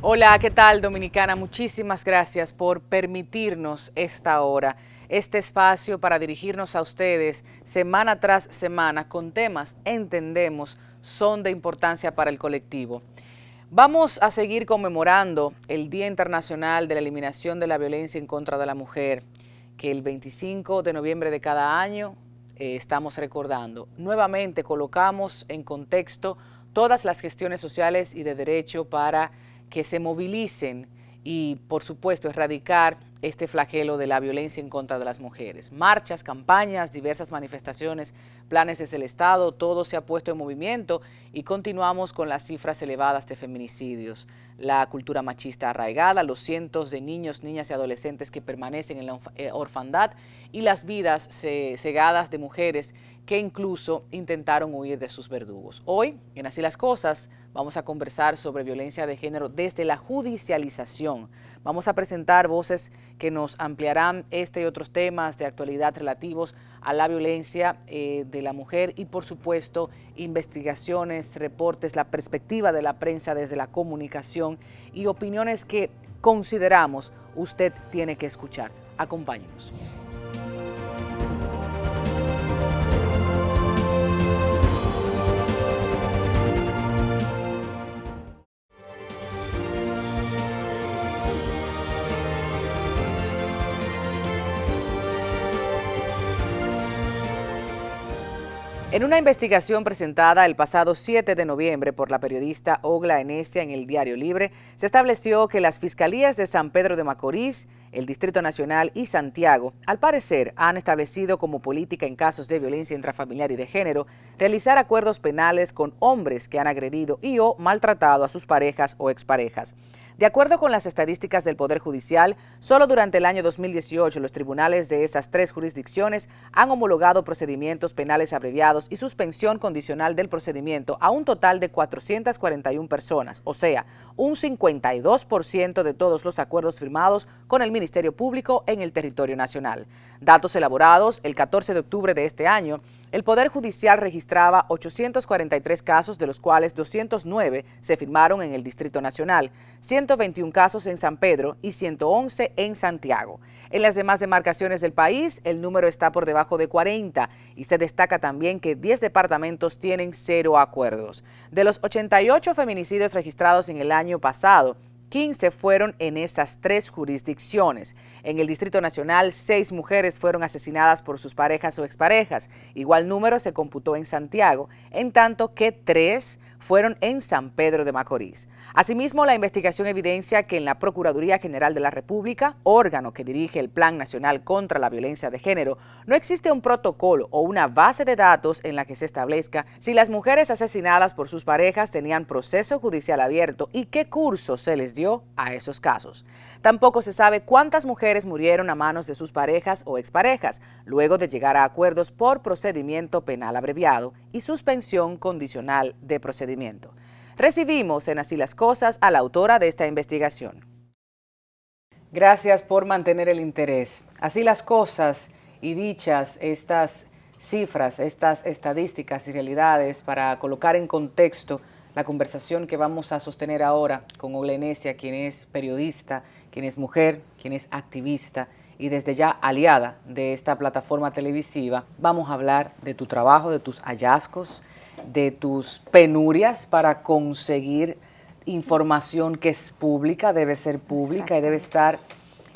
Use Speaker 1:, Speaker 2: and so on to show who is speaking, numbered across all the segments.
Speaker 1: Hola, ¿qué tal, Dominicana? Muchísimas gracias por permitirnos esta hora, este espacio para dirigirnos a ustedes semana tras semana con temas, entendemos, son de importancia para el colectivo. Vamos a seguir conmemorando el Día Internacional de la Eliminación de la Violencia en contra de la Mujer, que el 25 de noviembre de cada año estamos recordando. Nuevamente colocamos en contexto todas las gestiones sociales y de derecho para que se movilicen y, por supuesto, erradicar este flagelo de la violencia en contra de las mujeres. Marchas, campañas, diversas manifestaciones, planes desde el Estado, todo se ha puesto en movimiento y continuamos con las cifras elevadas de feminicidios, la cultura machista arraigada, los cientos de niños, niñas y adolescentes que permanecen en la orfandad y las vidas cegadas de mujeres que incluso intentaron huir de sus verdugos. Hoy, en Así las Cosas, vamos a conversar sobre violencia de género desde la judicialización. Vamos a presentar voces que nos ampliarán este y otros temas de actualidad relativos a la violencia de la mujer y, por supuesto, investigaciones, reportes, la perspectiva de la prensa desde la comunicación y opiniones que consideramos usted tiene que escuchar. Acompáñenos. En una investigación presentada el pasado 7 de noviembre por la periodista Ogla Enesia en el Diario Libre, se estableció que las fiscalías de San Pedro de Macorís, el Distrito Nacional y Santiago, al parecer, han establecido como política en casos de violencia intrafamiliar y de género, realizar acuerdos penales con hombres que han agredido y o maltratado a sus parejas o exparejas. De acuerdo con las estadísticas del Poder Judicial, solo durante el año 2018 los tribunales de esas tres jurisdicciones han homologado procedimientos penales abreviados y suspensión condicional del procedimiento a un total de 441 personas, o sea, un 52% de todos los acuerdos firmados con el Ministerio Público en el territorio nacional. Datos elaborados el 14 de octubre de este año, el Poder Judicial registraba 843 casos, de los cuales 209 se firmaron en el Distrito Nacional, 121 casos en San Pedro y 111 en Santiago. En las demás demarcaciones del país, el número está por debajo de 40 y se destaca también que 10 departamentos tienen 0 acuerdos. De los 88 feminicidios registrados en el año pasado, 15 fueron en esas tres jurisdicciones. En el Distrito Nacional, 6 mujeres fueron asesinadas por sus parejas o exparejas. Igual número se computó en Santiago, en tanto que 3 fueron en San Pedro de Macorís. Asimismo, la investigación evidencia que en la Procuraduría General de la República, órgano que dirige el Plan Nacional contra la Violencia de Género, no existe un protocolo o una base de datos en la que se establezca si las mujeres asesinadas por sus parejas tenían proceso judicial abierto y qué curso se les dio a esos casos. Tampoco se sabe cuántas mujeres murieron a manos de sus parejas o exparejas, luego de llegar a acuerdos por procedimiento penal abreviado y suspensión condicional de procedimiento. Recibimos en Así las Cosas a la autora de esta investigación. Gracias por mantener el interés. Así las cosas y dichas estas cifras, estas estadísticas y realidades para colocar en contexto la conversación que vamos a sostener ahora con Ogla Enesia, quien es periodista, quien es mujer, quien es activista y desde ya aliada de esta plataforma televisiva. Vamos a hablar de tu trabajo, de tus hallazgos, de tus penurias para conseguir información que es pública, debe ser pública y debe estar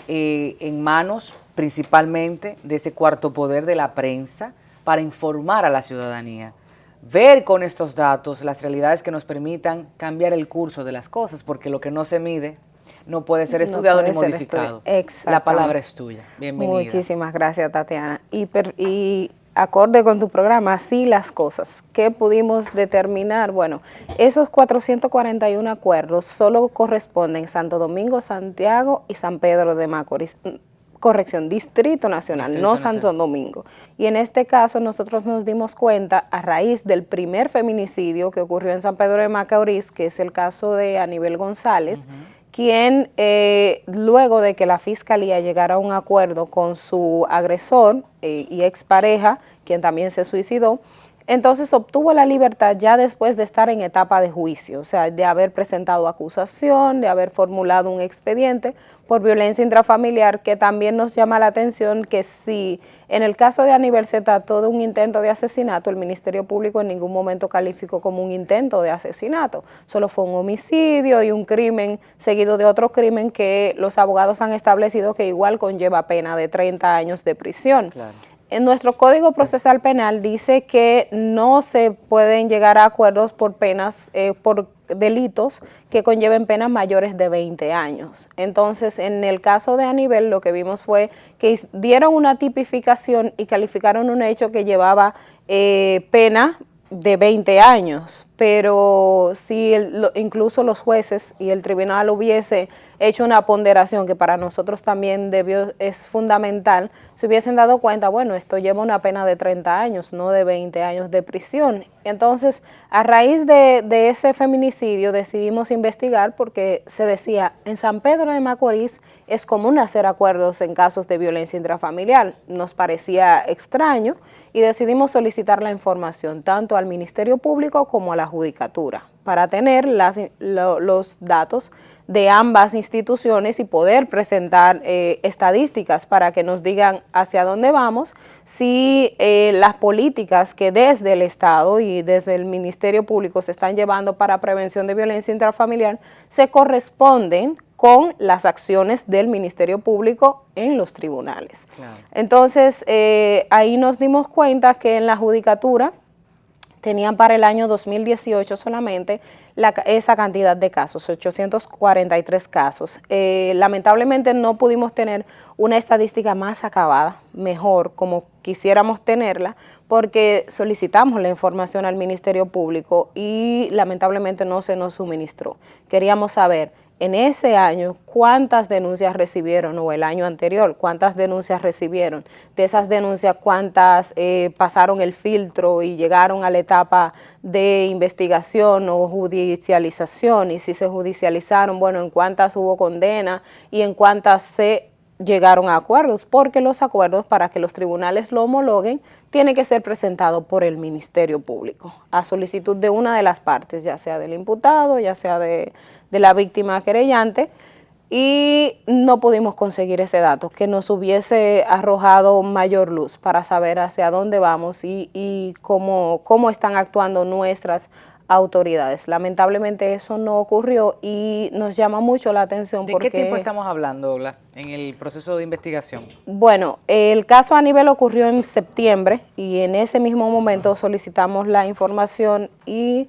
Speaker 1: en manos principalmente de ese cuarto poder de la prensa para informar a la ciudadanía. Ver con estos datos las realidades que nos permitan cambiar el curso de las cosas, porque lo que no se mide no puede ser estudiado ni modificado. La palabra es tuya. Bienvenida.
Speaker 2: Muchísimas gracias, Tatiana. Y acorde con tu programa, Así las Cosas, ¿qué pudimos determinar? Bueno, esos 441 acuerdos solo corresponden Santo Domingo, Santiago y San Pedro de Macorís. Corrección, Distrito Nacional, no Santo Domingo. Y en este caso nosotros nos dimos cuenta a raíz del primer feminicidio que ocurrió en San Pedro de Macorís, que es el caso de Anibel González, quien luego de que la fiscalía llegara a un acuerdo con su agresor y expareja, quien también se suicidó, Entonces obtuvo la libertad ya después de estar en etapa de juicio, o sea, de haber presentado acusación, de haber formulado un expediente por violencia intrafamiliar, que también nos llama la atención que si en el caso de Aníbal se trató de un intento de asesinato, el Ministerio Público en ningún momento calificó como un intento de asesinato, solo fue un homicidio y un crimen seguido de otro crimen que los abogados han establecido que igual conlleva pena de 30 años de prisión.
Speaker 1: Claro.
Speaker 2: En nuestro Código Procesal Penal dice que no se pueden llegar a acuerdos por penas, por delitos que conlleven penas mayores de 20 años. Entonces, en el caso de Aníbal, lo que vimos fue que dieron una tipificación y calificaron un hecho que llevaba pena de 20 años, pero si incluso los jueces y el tribunal hubiese hecho una ponderación que para nosotros también es fundamental, se hubiesen dado cuenta, bueno, esto lleva una pena de 30 años, no de 20 años de prisión. Entonces, a raíz de ese feminicidio decidimos investigar porque se decía, en San Pedro de Macorís es común hacer acuerdos en casos de violencia intrafamiliar. Nos parecía extraño y decidimos solicitar la información tanto al Ministerio Público como a la Judicatura para tener los datos de ambas instituciones y poder presentar estadísticas para que nos digan hacia dónde vamos, si las políticas que desde el Estado y desde el Ministerio Público se están llevando para prevención de violencia intrafamiliar se corresponden con las acciones del Ministerio Público en los tribunales. Claro. Entonces, ahí nos dimos cuenta que en la Judicatura tenían para el año 2018 solamente esa cantidad de casos, 843 casos. Lamentablemente no pudimos tener una estadística más acabada, mejor, como quisiéramos tenerla, porque solicitamos la información al Ministerio Público y lamentablemente no se nos suministró. Queríamos saber en ese año cuántas denuncias recibieron, o el año anterior, cuántas denuncias recibieron. De esas denuncias, cuántas pasaron el filtro y llegaron a la etapa de investigación o judicialización, y si se judicializaron, bueno, en cuántas hubo condena y en cuántas se llegaron a acuerdos, porque los acuerdos, para que los tribunales lo homologuen, tiene que ser presentado por el Ministerio Público, a solicitud de una de las partes, ya sea del imputado, ya sea de la víctima querellante, y no pudimos conseguir ese dato que nos hubiese arrojado mayor luz para saber hacia dónde vamos y cómo están actuando nuestras autoridades. Lamentablemente eso no ocurrió y nos llama mucho la atención.
Speaker 1: ¿De qué tiempo estamos hablando, Ola, en el proceso de investigación?
Speaker 2: Bueno, el caso Aníbal ocurrió en septiembre y en ese mismo momento solicitamos la información y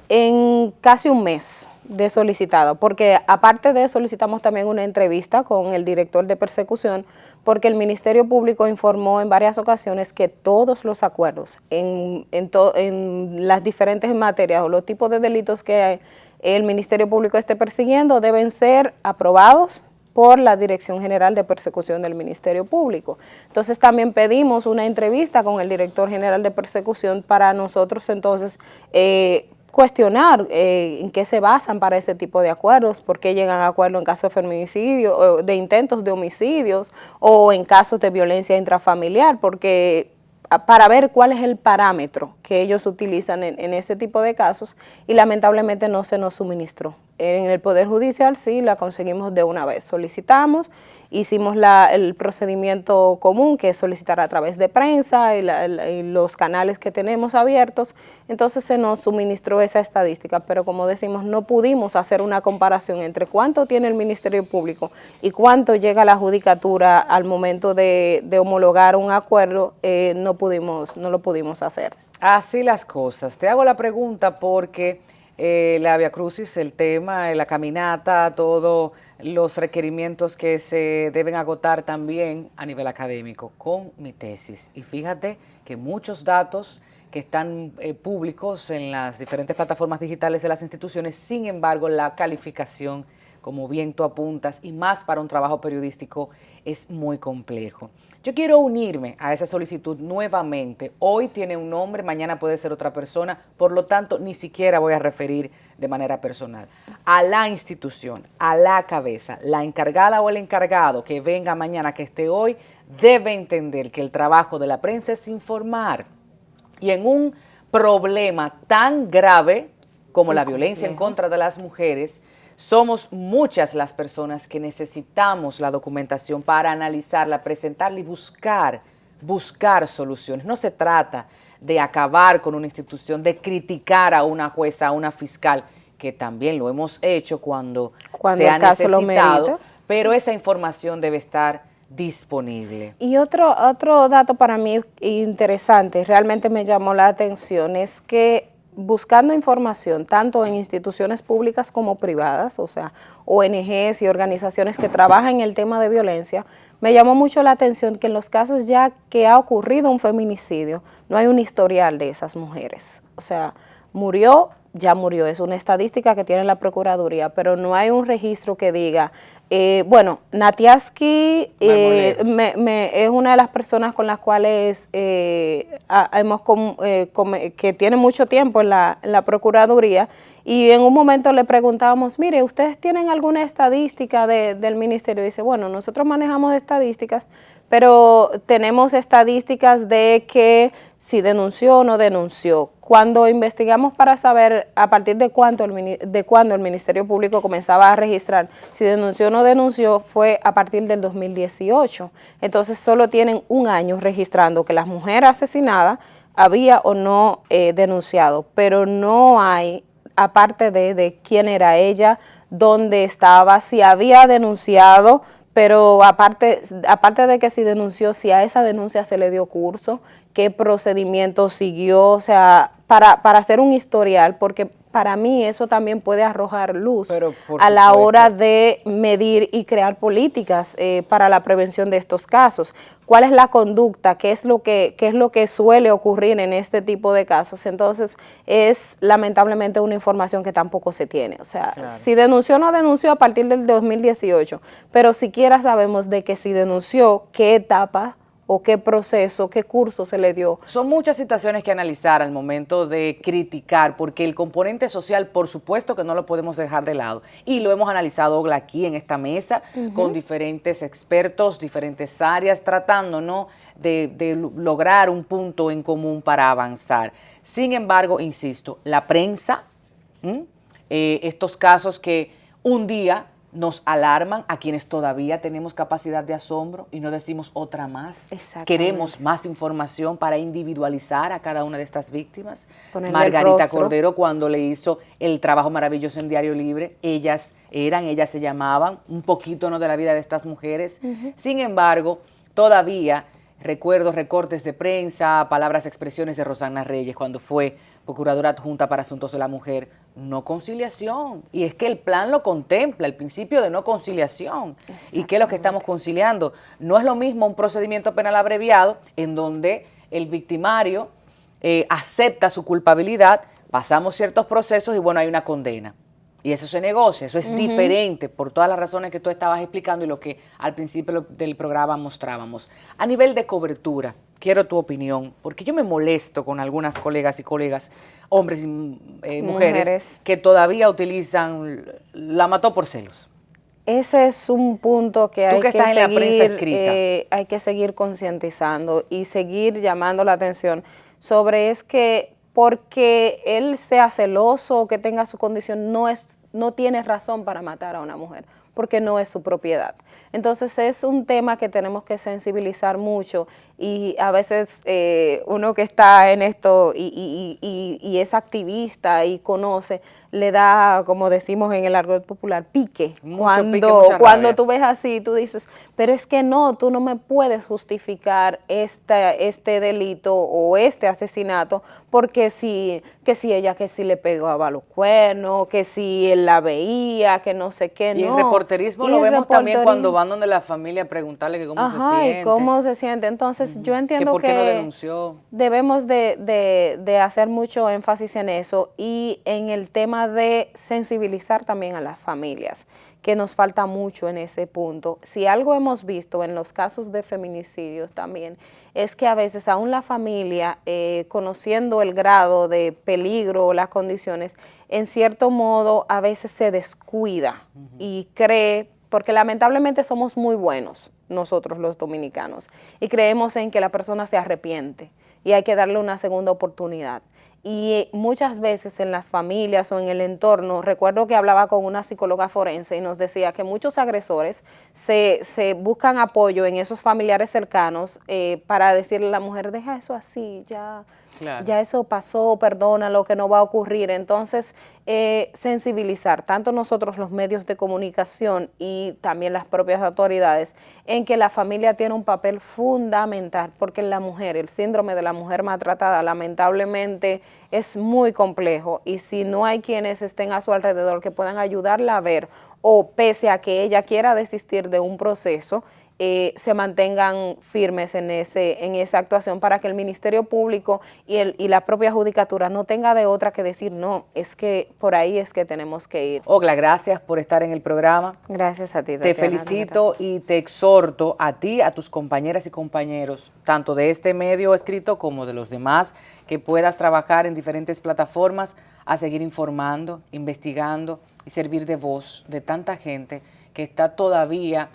Speaker 2: en casi un mes de solicitado, porque aparte de solicitamos también una entrevista con el director de persecución, porque el Ministerio Público informó en varias ocasiones que todos los acuerdos en las diferentes materias o los tipos de delitos que el Ministerio Público esté persiguiendo deben ser aprobados por la Dirección General de Persecución del Ministerio Público. Entonces también pedimos una entrevista con el director general de persecución para nosotros entonces cuestionar en qué se basan para ese tipo de acuerdos, por qué llegan a acuerdo en casos de feminicidio, o de intentos de homicidios o en casos de violencia intrafamiliar, porque para ver cuál es el parámetro que ellos utilizan en ese tipo de casos y lamentablemente no se nos suministró. En el Poder Judicial sí la conseguimos de una vez, solicitamos, hicimos el procedimiento común que es solicitar a través de prensa y los canales que tenemos abiertos, entonces se nos suministró esa estadística, pero como decimos no pudimos hacer una comparación entre cuánto tiene el Ministerio Público y cuánto llega a la Judicatura al momento de homologar un acuerdo, no lo pudimos hacer.
Speaker 1: Así las cosas. Te hago la pregunta porque la Via Crucis, el tema, la caminata, todos los requerimientos que se deben agotar también a nivel académico con mi tesis. Y fíjate que muchos datos que están públicos en las diferentes plataformas digitales de las instituciones, sin embargo, la calificación, como bien tú apuntas, y más para un trabajo periodístico, es muy complejo. Yo quiero unirme a esa solicitud nuevamente. Hoy tiene un nombre, mañana puede ser otra persona, por lo tanto, ni siquiera voy a referir de manera personal. A la institución, a la cabeza, la encargada o el encargado que venga mañana, que esté hoy, debe entender que el trabajo de la prensa es informar. Y en un problema tan grave como la violencia en
Speaker 2: complejo.
Speaker 1: contra de las mujeres, somos muchas las personas que necesitamos la documentación para analizarla, presentarla y buscar soluciones. No se trata de acabar con una institución, de criticar a una jueza, a una fiscal, que también lo hemos hecho cuando se ha
Speaker 2: el caso lo
Speaker 1: necesitado,
Speaker 2: merita.
Speaker 1: pero esa información debe estar disponible.
Speaker 2: Y otro dato para mí interesante, realmente me llamó la atención, es que buscando información tanto en instituciones públicas como privadas, o sea, ONGs y organizaciones que trabajan en el tema de violencia, me llamó mucho la atención que en los casos ya que ha ocurrido un feminicidio, no hay un historial de esas mujeres. O sea, murió, ya murió, es una estadística que tiene la Procuraduría, pero no hay un registro que diga, bueno, Natiaski es una de las personas con las cuales que tiene mucho tiempo en la Procuraduría, y en un momento le preguntábamos, mire, ¿ustedes tienen alguna estadística del ministerio? Y dice, bueno, nosotros manejamos estadísticas, pero tenemos estadísticas de que si denunció o no denunció. Cuando investigamos para saber a partir de cuándo el Ministerio Público comenzaba a registrar si denunció o no denunció, fue a partir del 2018. Entonces solo tienen un año registrando que la mujer asesinada había o no denunciado, pero no hay, aparte de quién era ella, dónde estaba, si había denunciado, pero aparte de que si denunció, si a esa denuncia se le dio curso, qué procedimiento siguió, o sea, para hacer un historial, porque para mí eso también puede arrojar luz a la hora de medir y crear políticas para la prevención de estos casos. ¿Cuál es la conducta? ¿Qué es lo que suele ocurrir en este tipo de casos? Entonces, es lamentablemente una información que tampoco se tiene. O sea, claro, si denunció o no denunció a partir del 2018, pero siquiera sabemos de que si denunció, qué etapa o qué proceso, qué curso se le dio.
Speaker 1: Son muchas situaciones que analizar al momento de criticar, porque el componente social, por supuesto que no lo podemos dejar de lado, y lo hemos analizado aquí en esta mesa, con diferentes expertos, diferentes áreas, tratando, ¿no?, de lograr un punto en común para avanzar. Sin embargo, insisto, la prensa, estos casos que un día nos alarman a quienes todavía tenemos capacidad de asombro y no decimos otra más. Queremos más información para individualizar a cada una de estas víctimas. Margarita Cordero, cuando le hizo el trabajo maravilloso en Diario Libre, ellas se llamaban, un poquito, ¿no?, de la vida de estas mujeres. Sin embargo, todavía recuerdo recortes de prensa, palabras, expresiones de Rosana Reyes cuando fue Procuradora Adjunta para Asuntos de la Mujer. No conciliación, y es que el plan lo contempla, el principio de no conciliación. ¿Y qué es lo que estamos conciliando? No es lo mismo un procedimiento penal abreviado en donde el victimario acepta su culpabilidad, pasamos ciertos procesos y bueno, hay una condena. Y eso se negocia, eso es diferente por todas las razones que tú estabas explicando y lo que al principio del programa mostrábamos. A nivel de cobertura, quiero tu opinión, porque yo me molesto con algunas colegas y colegas, hombres y mujeres, que todavía utilizan la mató por celos.
Speaker 2: Ese es un punto que hay que seguir concientizando y seguir llamando la atención sobre, es que porque él sea celoso o que tenga su condición, no tiene razón para matar a una mujer, porque no es su propiedad. Entonces es un tema que tenemos que sensibilizar mucho, y a veces uno que está en esto y es activista y conoce, le da, como decimos en el argot popular, pique. Cuando tú ves así, tú dices, pero es que no, tú no me puedes justificar este delito o este asesinato, porque que si ella le pegaba los cuernos, que si él la veía, que no sé qué,
Speaker 1: y no. Y el reporterismo lo vemos también cuando van donde la familia a preguntarle que cómo se siente.
Speaker 2: Y cómo se siente. Entonces, yo entiendo
Speaker 1: que no denunció.
Speaker 2: Debemos de hacer mucho énfasis en eso, y en el tema de sensibilizar también a las familias, que nos falta mucho en ese punto. Si algo hemos visto en los casos de feminicidios también, es que a veces aún la familia, conociendo el grado de peligro o las condiciones, en cierto modo a veces se descuida y cree, porque lamentablemente somos muy buenos nosotros los dominicanos, y creemos en que la persona se arrepiente y hay que darle una segunda oportunidad. Y muchas veces en las familias o en el entorno, recuerdo que hablaba con una psicóloga forense y nos decía que muchos agresores se buscan apoyo en esos familiares cercanos para decirle a la mujer, deja eso así, ya,
Speaker 1: Claro.
Speaker 2: ya eso pasó, perdona lo que no va a ocurrir. Entonces, sensibilizar tanto nosotros los medios de comunicación y también las propias autoridades en que la familia tiene un papel fundamental, porque la mujer, el síndrome de la mujer maltratada, lamentablemente es muy complejo, y si no hay quienes estén a su alrededor que puedan ayudarla a ver, o pese a que ella quiera desistir de un proceso, se mantengan firmes en esa actuación para que el Ministerio Público y la propia Judicatura no tenga de otra que decir, no, es que por ahí es que tenemos que ir.
Speaker 1: Ogla, gracias por estar en el programa.
Speaker 2: Gracias a ti,
Speaker 1: Te felicito y te exhorto a ti, a tus compañeras y compañeros, tanto de este medio escrito como de los demás, que puedas trabajar en diferentes plataformas, a seguir informando, investigando y servir de voz de tanta gente que está todavía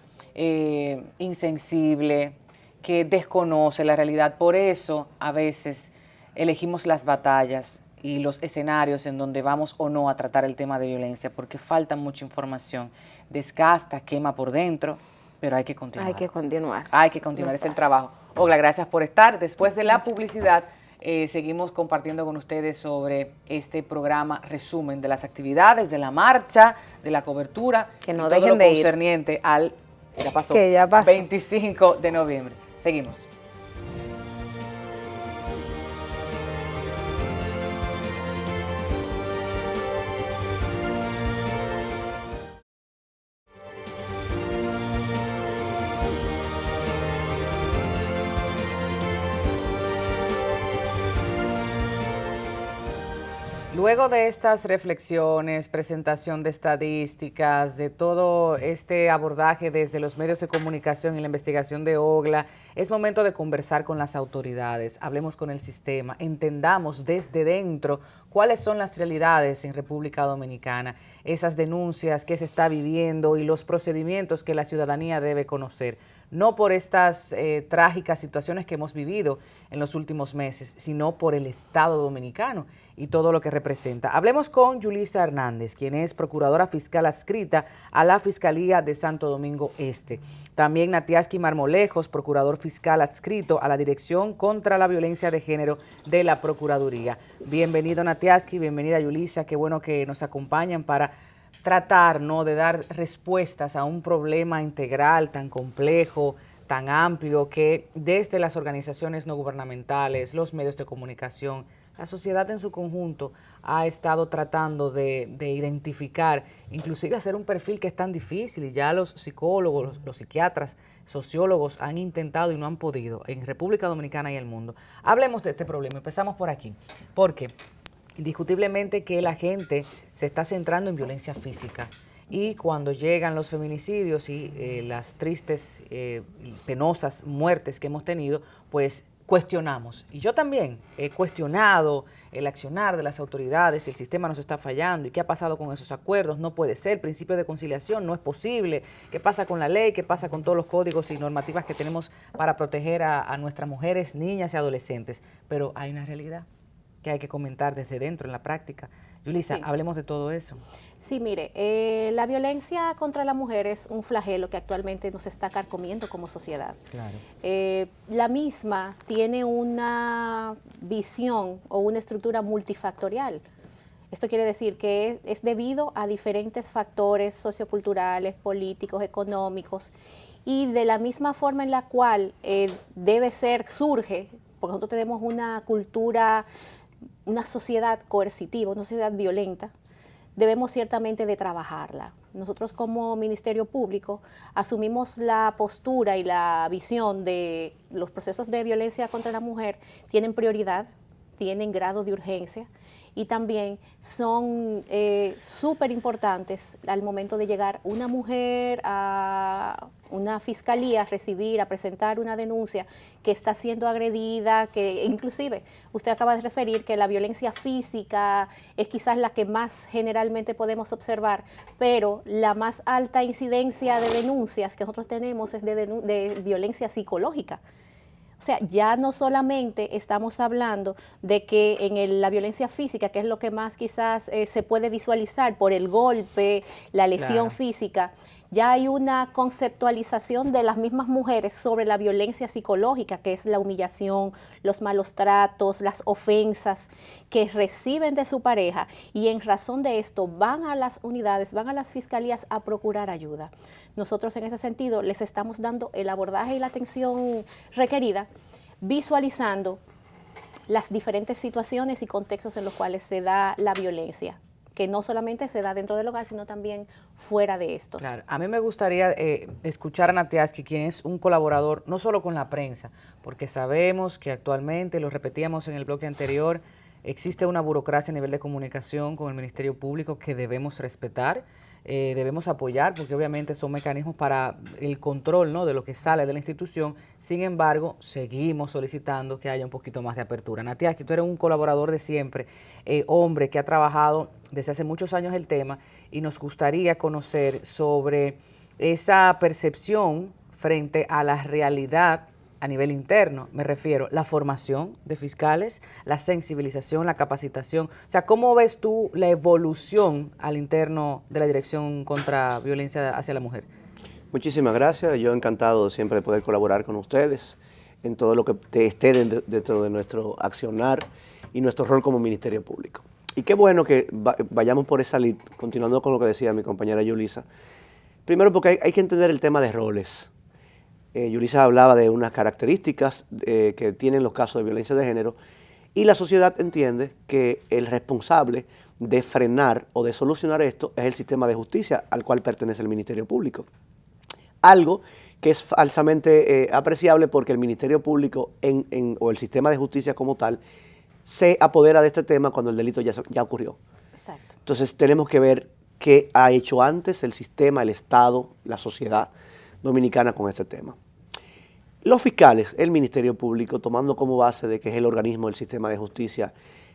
Speaker 1: insensible, que desconoce la realidad. Por eso a veces elegimos las batallas y los escenarios en donde vamos o no a tratar el tema de violencia, porque falta mucha información, desgasta, quema por dentro, pero hay que continuar.
Speaker 2: Hay que continuar.
Speaker 1: Hay que continuar, es el trabajo. Ogla, gracias por estar. Después de la publicidad, seguimos compartiendo con ustedes sobre este programa resumen de las actividades, de la marcha, de la cobertura,
Speaker 2: que no
Speaker 1: y
Speaker 2: dejen
Speaker 1: todo lo
Speaker 2: de ir.
Speaker 1: concerniente al ya pasó,
Speaker 2: que ya pasó.
Speaker 1: 25 de noviembre. Seguimos. Luego de estas reflexiones, presentación de estadísticas, de todo este abordaje desde los medios de comunicación y la investigación de Ogla, es momento de conversar con las autoridades, hablemos con el sistema, entendamos desde dentro cuáles son las realidades en República Dominicana, esas denuncias que se está viviendo y los procedimientos que la ciudadanía debe conocer. No por estas trágicas situaciones que hemos vivido en los últimos meses, sino por el Estado dominicano y todo lo que representa. Hablemos con Yulisa Hernández, quien es procuradora fiscal adscrita a la Fiscalía de Santo Domingo Este. También Natiaski Marmolejos, procurador fiscal adscrito a la Dirección contra la Violencia de Género de la Procuraduría. Bienvenido, Natiaski, bienvenida, Yulisa, qué bueno que nos acompañan para tratar, ¿no?, de dar respuestas a un problema integral tan complejo, tan amplio, que desde las organizaciones no gubernamentales, los medios de comunicación, la sociedad en su conjunto ha estado tratando de identificar, inclusive hacer un perfil que es tan difícil, y ya los psicólogos, los psiquiatras, sociólogos han intentado y no han podido en República Dominicana y el mundo. Hablemos de este problema, empezamos por aquí, porque indiscutiblemente que la gente se está centrando en violencia física, y cuando llegan los feminicidios y las tristes, penosas muertes que hemos tenido, pues cuestionamos. Y yo también he cuestionado el accionar de las autoridades, el sistema nos está fallando, y qué ha pasado con esos acuerdos, no puede ser, principio de conciliación, no es posible, qué pasa con la ley, qué pasa con todos los códigos y normativas que tenemos para proteger a nuestras mujeres, niñas y adolescentes. Pero hay una realidad que hay que comentar desde dentro, en la práctica. Yulisa, sí, hablemos de todo eso.
Speaker 3: Sí, mire, la violencia contra la mujer es un flagelo que actualmente nos está carcomiendo como sociedad.
Speaker 1: Claro.
Speaker 3: La misma tiene una visión o una estructura multifactorial. Esto quiere decir que es debido a diferentes factores socioculturales, políticos, económicos, y de la misma forma en la cual surge, porque nosotros tenemos una cultura, una sociedad coercitiva, una sociedad violenta, debemos ciertamente de trabajarla. Nosotros como Ministerio Público asumimos la postura y la visión de los procesos de violencia contra la mujer tienen prioridad, tienen grado de urgencia, y también son súper importantes al momento de llegar una mujer a una fiscalía a presentar una denuncia que está siendo agredida, que inclusive usted acaba de referir que la violencia física es quizás la que más generalmente podemos observar, pero la más alta incidencia de denuncias que nosotros tenemos es de violencia psicológica. O sea, ya no solamente estamos hablando de que en la violencia física, que es lo que más quizás se puede visualizar por el golpe, la lesión física, ya hay una conceptualización de las mismas mujeres sobre la violencia psicológica, que es la humillación, los malos tratos, las ofensas que reciben de su pareja, y en razón de esto van a las unidades, van a las fiscalías a procurar ayuda. Nosotros en ese sentido les estamos dando el abordaje y la atención requerida, visualizando las diferentes situaciones y contextos en los cuales se da la violencia, que no solamente se da dentro del hogar, sino también fuera de estos.
Speaker 1: Claro, a mí me gustaría escuchar a Natiaski, quien es un colaborador no solo con la prensa, porque sabemos que actualmente, lo repetíamos en el bloque anterior, existe una burocracia a nivel de comunicación con el Ministerio Público que debemos respetar, debemos apoyar, porque obviamente son mecanismos para el control, ¿no?, de lo que sale de la institución. Sin embargo, seguimos solicitando que haya un poquito más de apertura. Natiaski, tú eres un colaborador de siempre, hombre que ha trabajado desde hace muchos años el tema, y nos gustaría conocer sobre esa percepción frente a la realidad a nivel interno. Me refiero a la formación de fiscales, la sensibilización, la capacitación. O sea, ¿cómo ves tú la evolución al interno de la Dirección contra Violencia hacia la Mujer?
Speaker 4: Muchísimas gracias. Yo encantado siempre de poder colaborar con ustedes en todo lo que esté dentro de nuestro accionar y nuestro rol como Ministerio Público. Y qué bueno que vayamos por esa línea, continuando con lo que decía mi compañera Yulisa. Primero, porque hay que entender el tema de roles. Yulisa hablaba de unas características que tienen los casos de violencia de género, y la sociedad entiende que el responsable de frenar o de solucionar esto es el sistema de justicia al cual pertenece el Ministerio Público. Algo que es falsamente apreciable, porque el Ministerio Público o el sistema de justicia como tal se apodera de este tema cuando el delito ya ocurrió.
Speaker 3: Exacto.
Speaker 4: Entonces tenemos que ver qué ha hecho antes el sistema, el Estado, la sociedad dominicana con este tema. Los fiscales, el Ministerio Público, tomando como base de que es el organismo del sistema de justicia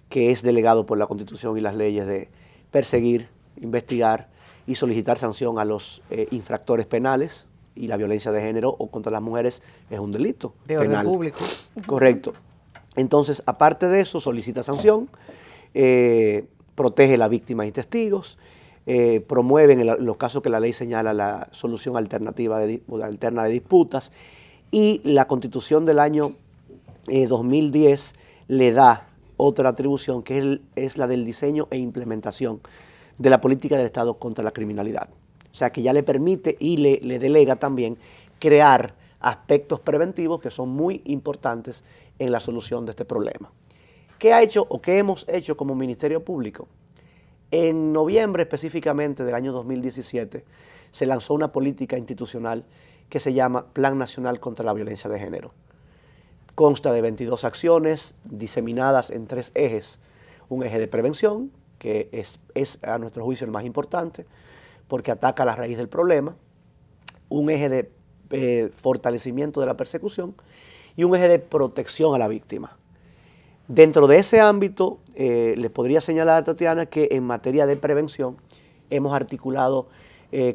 Speaker 4: que es delegado por la Constitución y las leyes de perseguir, investigar y solicitar sanción a los infractores penales, y la violencia de género o contra las mujeres es un delito
Speaker 1: de
Speaker 4: penal.
Speaker 1: orden público.
Speaker 4: Correcto. Entonces, aparte de eso, solicita sanción, protege a las víctimas y testigos, promueve en los casos que la ley señala la solución alterna de disputas, y la Constitución del año 2010 le da otra atribución, que es la del diseño e implementación de la política del Estado contra la criminalidad. O sea, que ya le permite y le delega también crear aspectos preventivos que son muy importantes en la solución de este problema. ¿Qué ha hecho o qué hemos hecho como Ministerio Público? En noviembre específicamente del año 2017 se lanzó una política institucional que se llama Plan Nacional contra la Violencia de Género. Consta de 22 acciones diseminadas en 3 ejes. Un eje de prevención, que es a nuestro juicio el más importante, porque ataca la raíz del problema. Un eje de fortalecimiento de la persecución, y un eje de protección a la víctima. Dentro de ese ámbito, les podría señalar, Tatiana, que en materia de prevención hemos articulado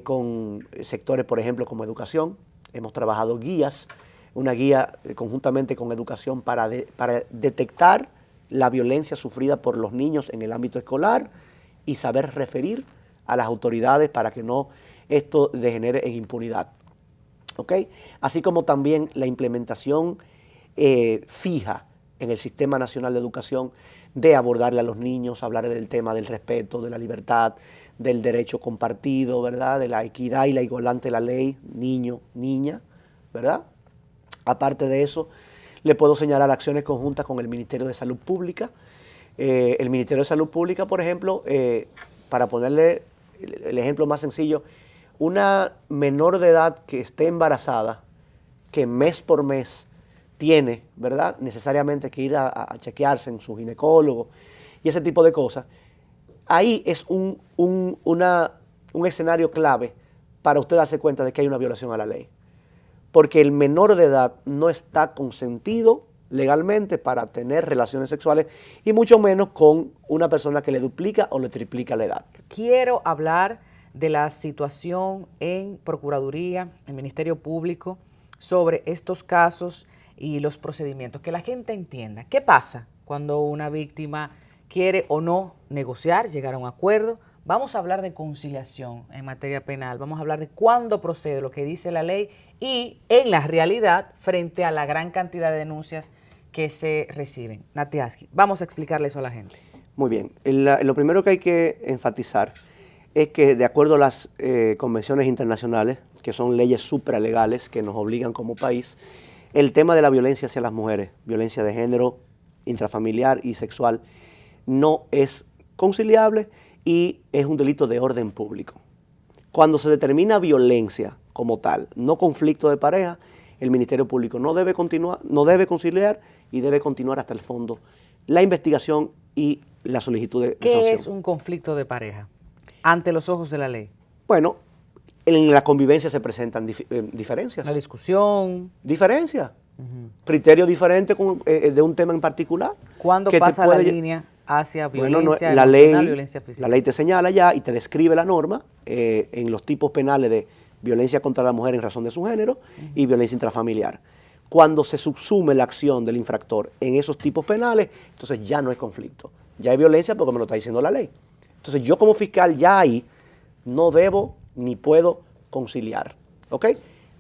Speaker 4: con sectores, por ejemplo, como educación. Hemos trabajado guías, una guía conjuntamente con educación para detectar la violencia sufrida por los niños en el ámbito escolar y saber referir a las autoridades para que no esto degenere en impunidad. ¿Okay? Así como también la implementación fija en el Sistema Nacional de Educación de abordarle a los niños, hablar del tema del respeto, de la libertad, del derecho compartido, ¿verdad?, de la equidad y la igualdad ante la ley, niño, niña, ¿verdad? Aparte de eso, le puedo señalar acciones conjuntas con el Ministerio de Salud Pública. El Ministerio de Salud Pública, por ejemplo, para ponerle el ejemplo más sencillo, una menor de edad que esté embarazada, que mes por mes tiene, ¿verdad?, necesariamente que ir a chequearse en su ginecólogo y ese tipo de cosas, ahí es un escenario clave para usted darse cuenta de que hay una violación a la ley. Porque el menor de edad no está consentido legalmente para tener relaciones sexuales, y mucho menos con una persona que le duplica o le triplica la edad.
Speaker 1: Quiero hablar de la situación en Procuraduría, en Ministerio Público, sobre estos casos y los procedimientos, que la gente entienda. ¿Qué pasa cuando una víctima quiere o no negociar, llegar a un acuerdo? Vamos a hablar de conciliación en materia penal, vamos a hablar de cuándo procede, lo que dice la ley y en la realidad frente a la gran cantidad de denuncias que se reciben. Natiaski, vamos a explicarle eso a la gente.
Speaker 4: Muy bien. Lo primero que hay que enfatizar es que de acuerdo a las convenciones internacionales, que son leyes supralegales que nos obligan como país, el tema de la violencia hacia las mujeres, violencia de género, intrafamiliar y sexual, no es conciliable y es un delito de orden público. Cuando se determina violencia como tal, no conflicto de pareja, el Ministerio Público no debe conciliar y debe continuar hasta el fondo la investigación y la solicitud de sanción.
Speaker 1: ¿Qué es un conflicto de pareja ante los ojos de la ley?
Speaker 4: Bueno, en la convivencia se presentan diferencias.
Speaker 1: La discusión.
Speaker 4: Diferencias. Criterios diferentes de un tema en particular.
Speaker 1: ¿Cuándo
Speaker 4: que
Speaker 1: pasa la línea hacia violencia emocional, violencia física?
Speaker 4: La ley te señala ya y te describe la norma en los tipos penales de violencia contra la mujer en razón de su género y violencia intrafamiliar. Cuando se subsume la acción del infractor en esos tipos penales, entonces ya no es conflicto. Ya hay violencia porque me lo está diciendo la ley. Entonces yo como fiscal ya ahí no debo ni puedo conciliar. ¿Ok?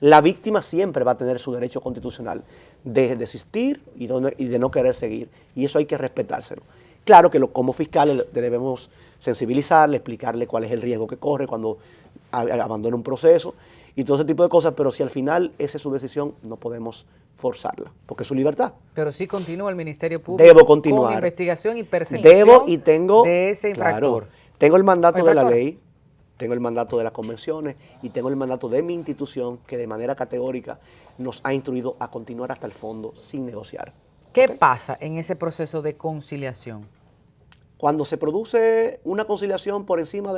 Speaker 4: La víctima siempre va a tener su derecho constitucional de desistir y de no querer seguir. Y eso hay que respetárselo. Claro que como fiscales debemos sensibilizarle, explicarle cuál es el riesgo que corre cuando abandona un proceso y todo ese tipo de cosas, pero si al final esa es su decisión, no podemos forzarla, porque es su libertad.
Speaker 1: Pero sí continúa el Ministerio Público
Speaker 4: Debo continuar.
Speaker 1: con investigación y persecución
Speaker 4: de
Speaker 1: ese infractor.
Speaker 4: Claro, tengo el mandato de la ley, tengo el mandato de las convenciones y tengo el mandato de mi institución que de manera categórica nos ha instruido a continuar hasta el fondo sin negociar.
Speaker 1: ¿Qué pasa en ese proceso de conciliación?
Speaker 4: Cuando se produce una conciliación por encima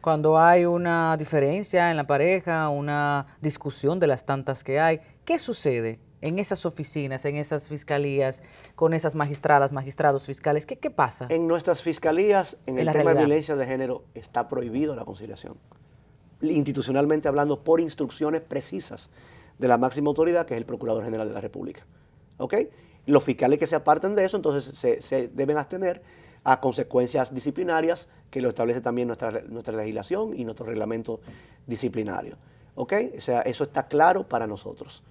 Speaker 1: Cuando hay una diferencia en la pareja, una discusión de las tantas que hay, ¿qué sucede en esas oficinas, en esas fiscalías, con esas magistradas, magistrados fiscales? ¿Qué pasa?
Speaker 4: En nuestras fiscalías, en el tema de violencia de género, está prohibido la conciliación. Institucionalmente hablando, por instrucciones precisas de la máxima autoridad, que es el Procurador General de la República. ¿Ok? Los fiscales que se aparten de eso, entonces se deben abstener a consecuencias disciplinarias que lo establece también nuestra legislación y nuestro reglamento disciplinario. ¿Ok? O sea, eso está claro para nosotros.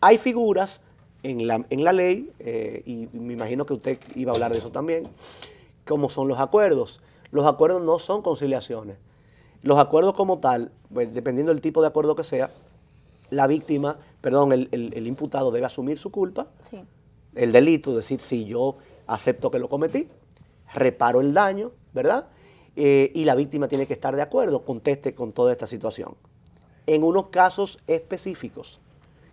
Speaker 4: Hay figuras en la ley, y me imagino que usted iba a hablar de eso también, como son los acuerdos. Los acuerdos no son conciliaciones. Los acuerdos como tal, pues, dependiendo del tipo de acuerdo que sea, la víctima, el imputado debe asumir su culpa,
Speaker 3: Sí.
Speaker 4: el delito, decir, si yo acepto que lo cometí, reparo el daño, ¿verdad? Y la víctima tiene que estar de acuerdo, conteste con toda esta situación. En unos casos específicos,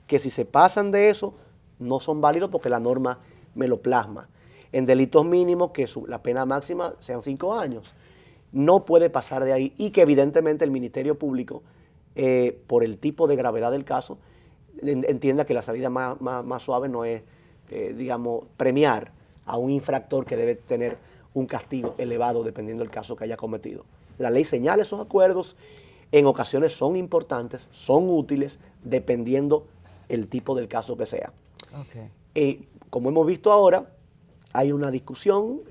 Speaker 4: que si se pasan de eso, no son válidos porque la norma me lo plasma. En delitos mínimos, que la pena máxima sean 5 años, no puede pasar de ahí y que evidentemente el Ministerio Público, por el tipo de gravedad del caso, entienda que la salida más suave no es, digamos, premiar a un infractor que debe tener un castigo elevado dependiendo del caso que haya cometido. La ley señala esos acuerdos, en ocasiones son importantes, son útiles, dependiendo el tipo del caso que sea.
Speaker 1: Okay.
Speaker 4: Como hemos visto ahora, hay una discusión,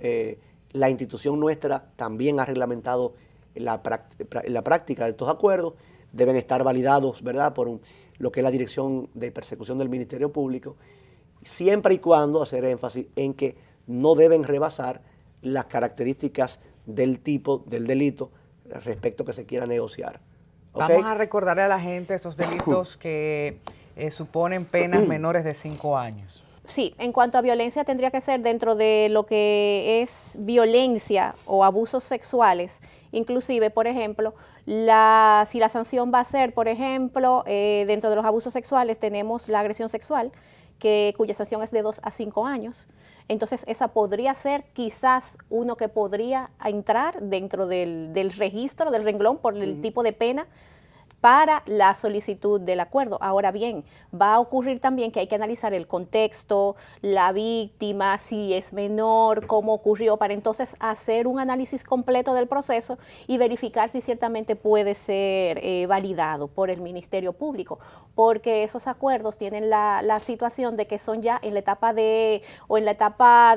Speaker 4: la institución nuestra también ha reglamentado la práctica de estos acuerdos, deben estar validados, ¿verdad?, por lo que es la Dirección de Persecución del Ministerio Público, siempre y cuando hacer énfasis en que no deben rebasar las características del tipo del delito respecto a que se quiera negociar. ¿Okay?
Speaker 1: Vamos a recordarle a la gente estos delitos que suponen penas menores de 5 años.
Speaker 3: Sí, en cuanto a violencia tendría que ser dentro de lo que es violencia o abusos sexuales. Inclusive, por ejemplo, si la sanción va a ser, por ejemplo, dentro de los abusos sexuales tenemos la agresión sexual, cuya sanción es de 2 a 5 años. Entonces, esa podría ser quizás uno que podría entrar dentro del registro, del renglón, por el tipo de pena. para la solicitud del acuerdo. Ahora bien, va a ocurrir también que hay que analizar el contexto, la víctima, si es menor, cómo ocurrió, para entonces hacer un análisis completo del proceso y verificar si ciertamente puede ser validado por el Ministerio Público, porque esos acuerdos tienen la situación de que son ya en la etapa de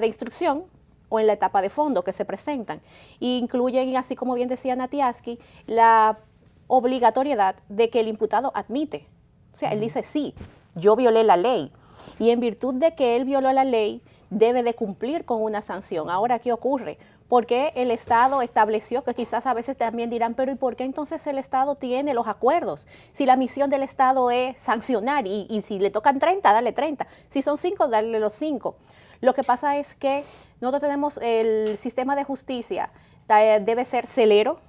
Speaker 3: instrucción o en la etapa de fondo que se presentan. E incluyen, así como bien decía Natiaski, la obligatoriedad de que el imputado admite. O sea, él dice, sí, yo violé la ley. Y en virtud de que él violó la ley, debe de cumplir con una sanción. Ahora, ¿qué ocurre? Porque el Estado estableció, que quizás a veces también dirán, pero ¿y por qué entonces el Estado tiene los acuerdos? Si la misión del Estado es sancionar y si le tocan 30, dale 30. Si son 5, dale los 5. Lo que pasa es que nosotros tenemos el sistema de justicia, debe ser celero,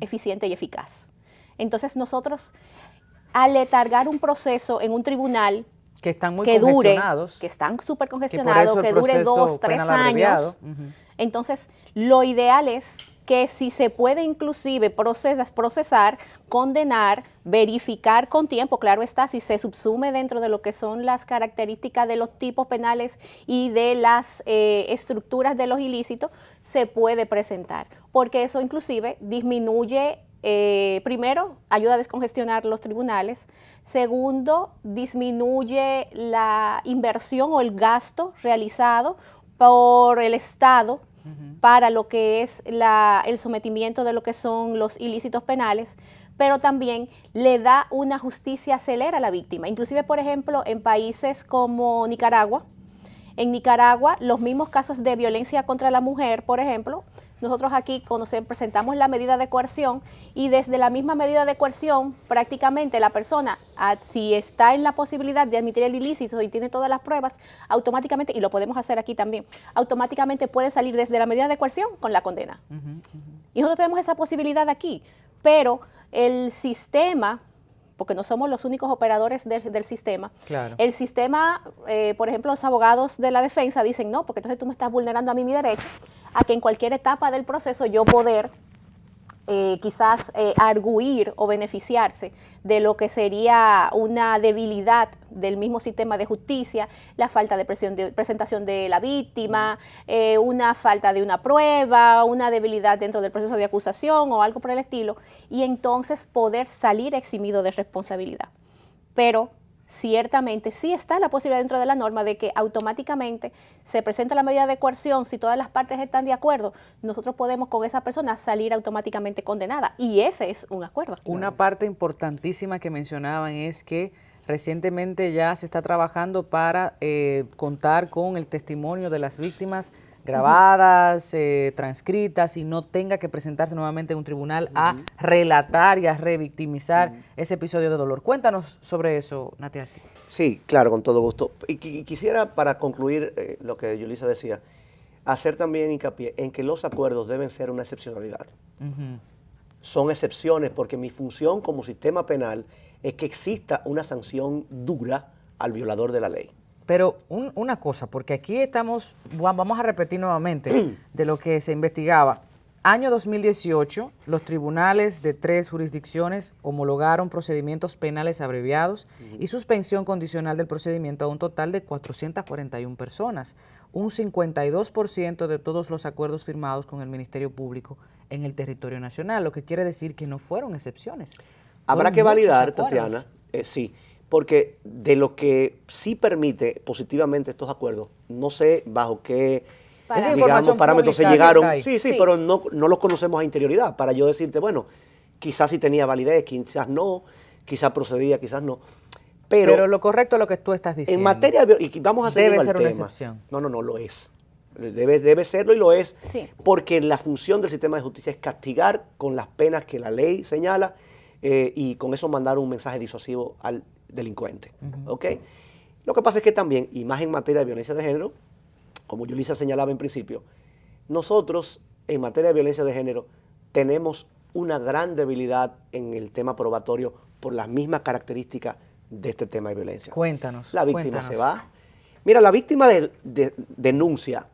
Speaker 3: eficiente y eficaz. Entonces nosotros, al letargar un proceso en un tribunal
Speaker 1: que están muy
Speaker 3: que
Speaker 1: congestionados,
Speaker 3: que están súper congestionados, que dure 2, 3 años, entonces lo ideal es que si se puede inclusive procesar, condenar, verificar con tiempo, claro está, si se subsume dentro de lo que son las características de los tipos penales y de las estructuras de los ilícitos, se puede presentar, porque eso inclusive disminuye. Primero, ayuda a descongestionar los tribunales. Segundo, disminuye la inversión o el gasto realizado por el Estado para lo que es el sometimiento de lo que son los ilícitos penales, pero también le da una justicia celera a la víctima. Inclusive, por ejemplo, en países como Nicaragua, los mismos casos de violencia contra la mujer, por ejemplo, nosotros aquí presentamos la medida de coerción y desde la misma medida de coerción prácticamente la persona, si está en la posibilidad de admitir el ilícito y tiene todas las pruebas, automáticamente, y lo podemos hacer aquí también, automáticamente puede salir desde la medida de coerción con la condena. Y nosotros tenemos esa posibilidad aquí, pero el sistema, porque no somos los únicos operadores del sistema.
Speaker 1: Claro.
Speaker 3: El sistema, por ejemplo, los abogados de la defensa dicen, no, porque entonces tú me estás vulnerando a mí mi derecho a que en cualquier etapa del proceso yo poder quizás arguir o beneficiarse de lo que sería una debilidad del mismo sistema de justicia, la falta de presentación de la víctima, una falta de una prueba, una debilidad dentro del proceso de acusación o algo por el estilo, y entonces poder salir eximido de responsabilidad. Pero ciertamente sí está la posibilidad dentro de la norma de que automáticamente se presenta la medida de coerción, si todas las partes están de acuerdo, nosotros podemos con esa persona salir automáticamente condenada, y ese es un acuerdo.
Speaker 1: Una parte importantísima que mencionaban es que recientemente ya se está trabajando para contar con el testimonio de las víctimas grabadas, transcritas, y no tenga que presentarse nuevamente en un tribunal a relatar y a revictimizar ese episodio de dolor. Cuéntanos sobre eso, Natiaski.
Speaker 4: Sí, claro, con todo gusto. Y quisiera, para concluir lo que Yulisa decía, hacer también hincapié en que los acuerdos deben ser una excepcionalidad. Son excepciones porque mi función como sistema penal es que exista una sanción dura al violador de la ley.
Speaker 1: Pero una cosa, porque aquí vamos a repetir nuevamente de lo que se investigaba. Año 2018, los tribunales de 3 jurisdicciones homologaron procedimientos penales abreviados y suspensión condicional del procedimiento a un total de 441 personas, un 52% de todos los acuerdos firmados con el Ministerio Público en el territorio nacional, lo que quiere decir que no fueron excepciones.
Speaker 4: Habrá que validar, Tatiana, sí, porque de lo que sí permite positivamente estos acuerdos, no sé bajo qué parámetros se llegaron. Sí, pero no los conocemos a interioridad para yo decirte, bueno, quizás sí tenía validez, quizás no, quizás procedía, quizás no. Pero
Speaker 1: lo correcto es lo que tú estás diciendo.
Speaker 4: En materia de, y vamos a seguir
Speaker 1: debe
Speaker 4: al
Speaker 1: ser
Speaker 4: tema.
Speaker 1: una excepción.
Speaker 4: No, lo es. Debe serlo y lo es,
Speaker 3: Sí.
Speaker 4: porque la función del sistema de justicia es castigar con las penas que la ley señala y con eso mandar un mensaje disuasivo al delincuente. ¿Ok? Lo que pasa es que también, y más en materia de violencia de género, como Yulisa señalaba en principio, nosotros en materia de violencia de género tenemos una gran debilidad en el tema probatorio por las mismas características de este tema de violencia.
Speaker 1: Cuéntanos.
Speaker 4: La víctima se va. Mira, la víctima denuncia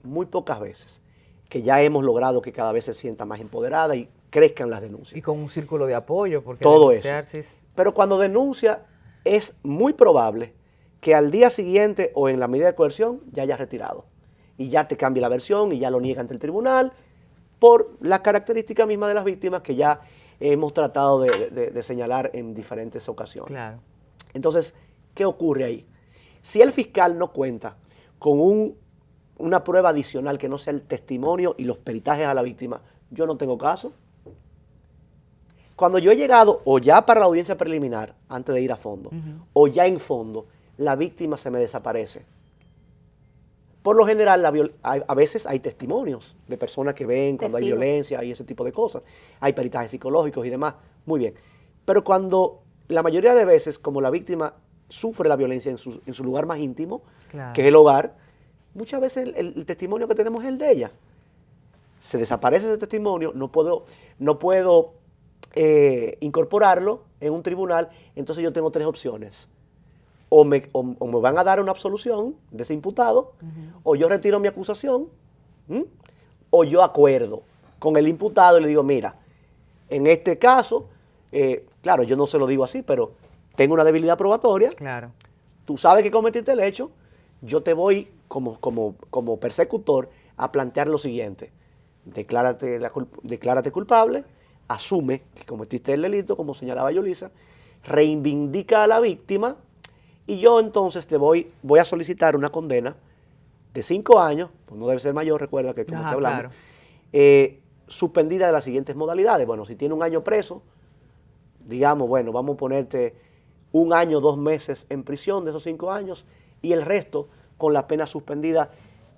Speaker 4: muy pocas veces, que ya hemos logrado que cada vez se sienta más empoderada y crezcan las denuncias.
Speaker 1: Y con un círculo de apoyo, porque
Speaker 4: Todo
Speaker 1: denunciar
Speaker 4: eso.
Speaker 1: sí es...
Speaker 4: Pero cuando denuncia, es muy probable que al día siguiente o en la medida de coerción ya hayas retirado. Y ya te cambie la versión y ya lo niega ante el tribunal por las características mismas de las víctimas que ya hemos tratado de señalar en diferentes ocasiones.
Speaker 1: Claro.
Speaker 4: Entonces, ¿qué ocurre ahí? Si el fiscal no cuenta con una prueba adicional que no sea el testimonio y los peritajes a la víctima, yo no tengo caso. Cuando yo he llegado o ya para la audiencia preliminar, antes de ir a fondo, o ya en fondo, la víctima se me desaparece. Por lo general, a veces hay testimonios de personas que ven cuando hay violencia y ese tipo de cosas. Hay peritajes psicológicos y demás. Muy bien. Pero cuando la mayoría de veces, como la víctima sufre la violencia en su lugar más íntimo,
Speaker 1: Claro.
Speaker 4: que es el hogar, muchas veces el testimonio que tenemos es el de ella. Se desaparece ese testimonio, no puedo incorporarlo en un tribunal, entonces yo tengo tres opciones. O me van a dar una absolución de ese imputado, o yo retiro mi acusación, o yo acuerdo con el imputado y le digo, mira, en este caso, claro, yo no se lo digo así, pero tengo una debilidad probatoria,
Speaker 1: Claro.
Speaker 4: tú sabes que cometiste el hecho, yo te voy como persecutor a plantear lo siguiente, declárate culpable, asume que cometiste el delito, como señalaba Yolisa, reivindica a la víctima, y yo entonces voy a solicitar una condena de 5 años, pues no debe ser mayor, recuerda que como
Speaker 1: Ajá,
Speaker 4: que hablamos,
Speaker 1: claro.
Speaker 4: Suspendida de las siguientes modalidades. Bueno, si tiene 1 año preso, digamos, bueno, vamos a ponerte 1 año, 2 meses en prisión de esos 5 años, y el resto con la pena suspendida,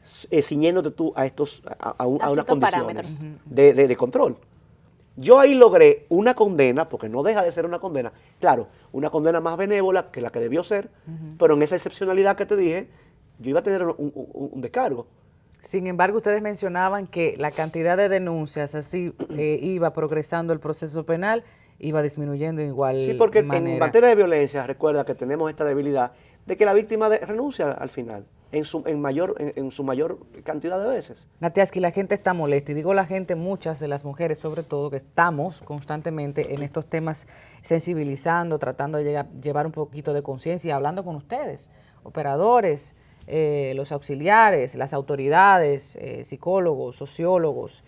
Speaker 4: ciñéndote tú a unas condiciones de control. Yo ahí logré una condena, porque no deja de ser una condena, claro, una condena más benévola que la que debió ser, pero en esa excepcionalidad que te dije, yo iba a tener un descargo.
Speaker 1: Sin embargo, ustedes mencionaban que la cantidad de denuncias así iba progresando el proceso penal, iba disminuyendo en igual manera.
Speaker 4: Sí, porque en materia de violencia, recuerda que tenemos esta debilidad de que la víctima renuncia al final, en su mayor cantidad de veces.
Speaker 1: Natiaski, la gente está molesta, y digo la gente, muchas de las mujeres sobre todo, que estamos constantemente en estos temas sensibilizando, tratando de llevar un poquito de conciencia, hablando con ustedes, operadores, los auxiliares, las autoridades, psicólogos, sociólogos.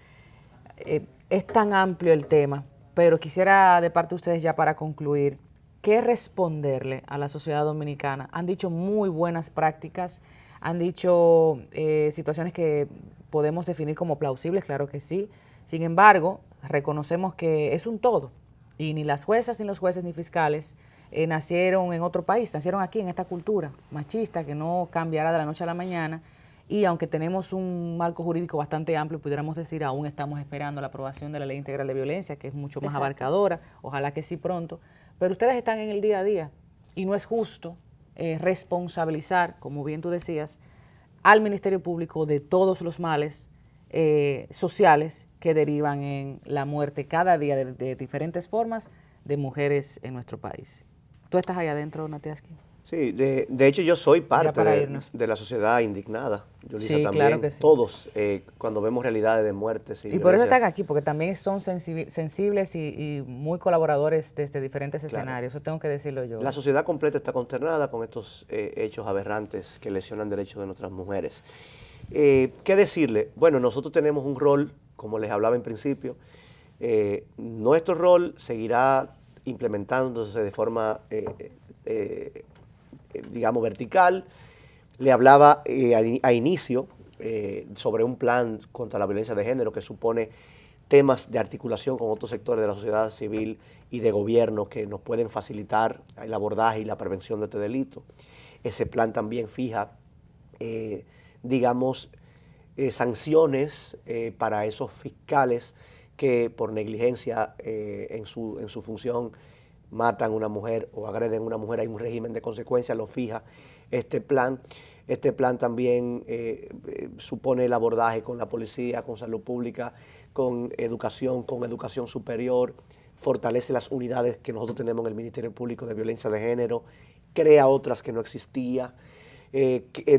Speaker 1: Es tan amplio el tema, pero quisiera de parte de ustedes ya para concluir, ¿qué responderle a la sociedad dominicana? Han dicho muy buenas prácticas, han dicho situaciones que podemos definir como plausibles, claro que sí. Sin embargo, reconocemos que es un todo, y ni las juezas, ni los jueces, ni fiscales nacieron en otro país, nacieron aquí en esta cultura machista que no cambiará de la noche a la mañana, y aunque tenemos un marco jurídico bastante amplio, pudiéramos decir, aún estamos esperando la aprobación de la Ley Integral de Violencia, que es mucho más abarcadora, ojalá que sí pronto, pero ustedes están en el día a día, y no es justo responsabilizar, como bien tú decías, al Ministerio Público de todos los males sociales que derivan en la muerte cada día de diferentes formas de mujeres en nuestro país. ¿Tú estás ahí adentro, Natiaski?
Speaker 4: Sí, de hecho yo soy parte
Speaker 1: para irnos.
Speaker 4: de la sociedad indignada. Yolisa
Speaker 1: Sí,
Speaker 4: también.
Speaker 1: claro que sí.
Speaker 4: Todos, cuando vemos realidades de muertes y
Speaker 1: Y por eso
Speaker 4: violencia.
Speaker 1: están aquí, porque también son sensibles y muy colaboradores desde diferentes escenarios. Eso tengo que decirlo yo.
Speaker 4: La sociedad completa está consternada con estos hechos aberrantes que lesionan derechos de nuestras mujeres. ¿Qué decirle? Bueno, nosotros tenemos un rol, como les hablaba en principio. Nuestro rol seguirá implementándose de forma, digamos, vertical. Le hablaba a inicio sobre un plan contra la violencia de género que supone temas de articulación con otros sectores de la sociedad civil y de gobierno que nos pueden facilitar el abordaje y la prevención de este delito. Ese plan también fija, digamos, sanciones para esos fiscales que por negligencia en su función matan a una mujer o agreden a una mujer. Hay un régimen de consecuencias, lo fija este plan. Este plan también supone el abordaje con la policía, con salud pública, con educación superior, fortalece las unidades que nosotros tenemos en el Ministerio Público de Violencia de Género, crea otras que no existían.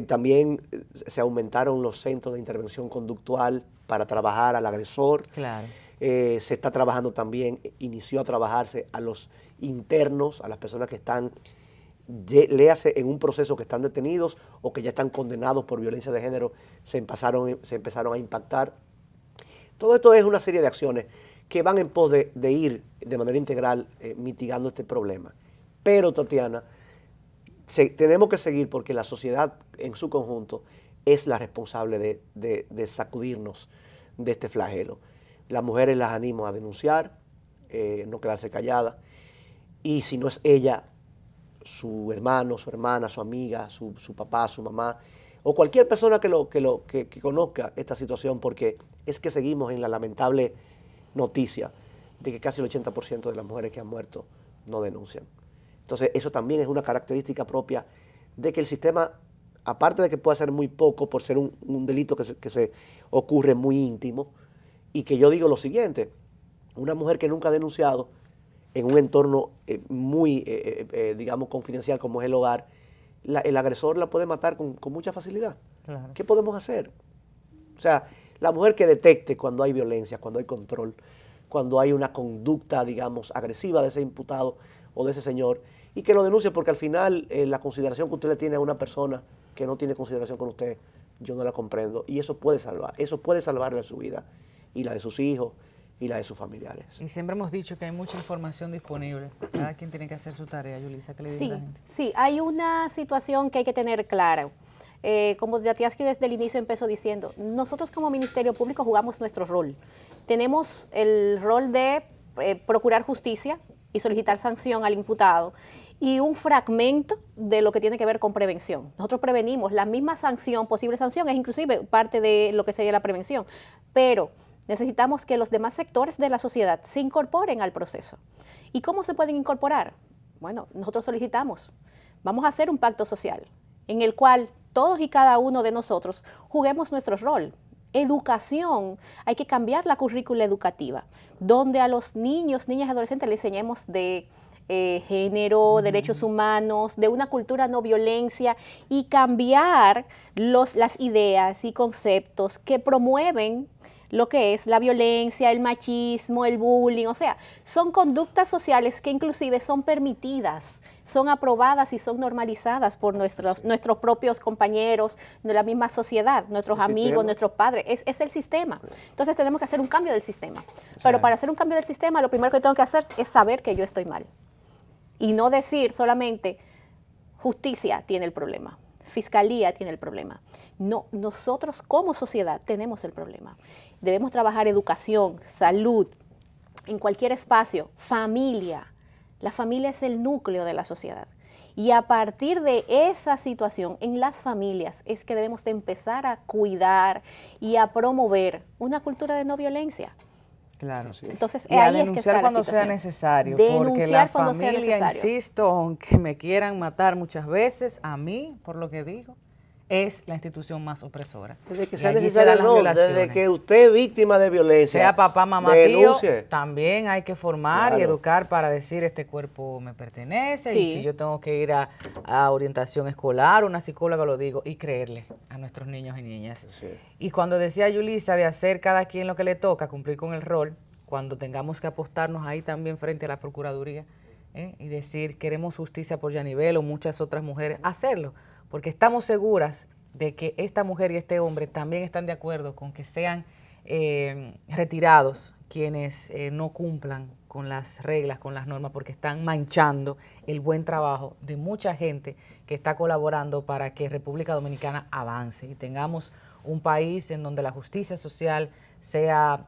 Speaker 4: También se aumentaron los centros de intervención conductual para trabajar al agresor.
Speaker 1: Claro.
Speaker 4: Se está trabajando también, inició a trabajarse a los internos, a las personas que están, léase, en un proceso, que están detenidos o que ya están condenados por violencia de género, se empezaron a impactar. Todo esto es una serie de acciones que van en pos de ir de manera integral mitigando este problema. Pero, Tatiana, tenemos que seguir, porque la sociedad en su conjunto es la responsable de sacudirnos de este flagelo. Las mujeres las animo a denunciar, no quedarse calladas, y si no es ella, su hermano, su hermana, su amiga, su papá, su mamá, o cualquier persona que conozca esta situación, porque es que seguimos en la lamentable noticia de que casi el 80% de las mujeres que han muerto no denuncian. Entonces, eso también es una característica propia de que el sistema, aparte de que pueda ser muy poco por ser un delito que se ocurre muy íntimo, y que yo digo lo siguiente: una mujer que nunca ha denunciado en un entorno muy, digamos, confidencial como es el hogar, el agresor la puede matar con mucha facilidad. Claro. ¿Qué podemos hacer? O sea, la mujer que detecte cuando hay violencia, cuando hay control, cuando hay una conducta, digamos, agresiva de ese imputado o de ese señor, y que lo denuncie, porque al final la consideración que usted le tiene a una persona que no tiene consideración con usted, yo no la comprendo, y eso puede salvarle su vida, y la de sus hijos, y la de sus familiares.
Speaker 1: Y siempre hemos dicho que hay mucha información disponible. Cada quien tiene que hacer su tarea, Yulisa, ¿qué le dice a la gente?
Speaker 3: Sí, hay una situación que hay que tener clara. Como Yatiaski desde el inicio empezó diciendo, nosotros como Ministerio Público jugamos nuestro rol. Tenemos el rol de procurar justicia y solicitar sanción al imputado, y un fragmento de lo que tiene que ver con prevención. Nosotros prevenimos, la misma sanción, posible sanción, es inclusive parte de lo que sería la prevención, pero necesitamos que los demás sectores de la sociedad se incorporen al proceso. ¿Y cómo se pueden incorporar? Bueno, nosotros solicitamos, vamos a hacer un pacto social en el cual todos y cada uno de nosotros juguemos nuestro rol. Educación, hay que cambiar la currícula educativa, donde a los niños, niñas y adolescentes les enseñemos de género, derechos humanos, de una cultura no violencia, y cambiar las ideas y conceptos que promueven lo que es la violencia, el machismo, el bullying. O sea, son conductas sociales que inclusive son permitidas, son aprobadas y son normalizadas por nuestros propios compañeros de la misma sociedad, nuestros amigos, nuestros padres. Es el sistema. Entonces tenemos que hacer un cambio del sistema. Pero para hacer un cambio del sistema, lo primero que tengo que hacer es saber que yo estoy mal. Y no decir solamente, justicia tiene el problema, fiscalía tiene el problema. No, nosotros como sociedad tenemos el problema. Debemos trabajar educación, salud, en cualquier espacio, familia. La familia es el núcleo de la sociedad. Y a partir de esa situación en las familias es que debemos de empezar a cuidar y a promover una cultura de no violencia.
Speaker 1: Claro, sí.
Speaker 3: Entonces,
Speaker 1: y a denunciar cuando sea necesario, porque la familia, insisto, aunque me quieran matar muchas veces, a mí, por lo que digo, es la institución más opresora.
Speaker 4: Desde que sea necesario, no, desde que usted es víctima de violencia,
Speaker 1: sea papá, mamá, denuncie. Tío, también hay que formar y educar para decir, este cuerpo me pertenece, y si yo tengo que ir a orientación escolar, una psicóloga, lo digo, y creerle a nuestros niños y niñas. Sí. Y cuando decía Yulisa de hacer cada quien lo que le toca, cumplir con el rol, cuando tengamos que apostarnos ahí también frente a la Procuraduría, y decir, queremos justicia por Yanivel o muchas otras mujeres, hacerlo. Porque estamos seguras de que esta mujer y este hombre también están de acuerdo con que sean retirados quienes no cumplan con las reglas, con las normas, porque están manchando el buen trabajo de mucha gente que está colaborando para que República Dominicana avance y tengamos un país en donde la justicia social sea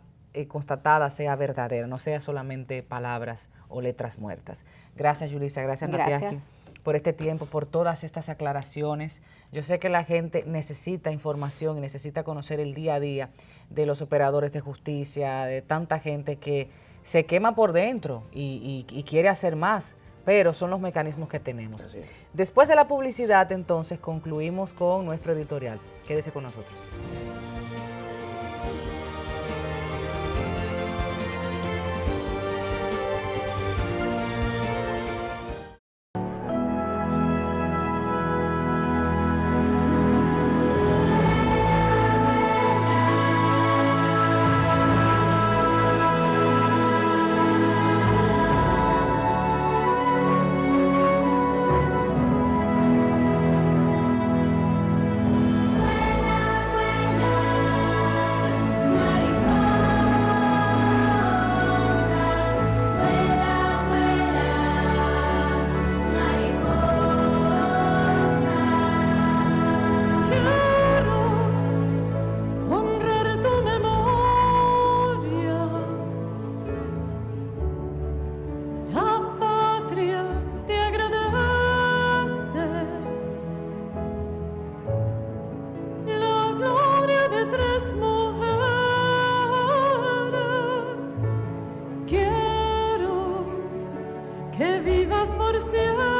Speaker 1: constatada, sea verdadera, no sea solamente palabras o letras muertas. Gracias, Yulisa, gracias. Natiaski, por este tiempo, por todas estas aclaraciones. Yo sé que la gente necesita información y necesita conocer el día a día de los operadores de justicia, de tanta gente que se quema por dentro y quiere hacer más, pero son los mecanismos que tenemos. Después de la publicidad, entonces, concluimos con nuestro editorial. Quédese con nosotros.
Speaker 5: que vivas por siempre.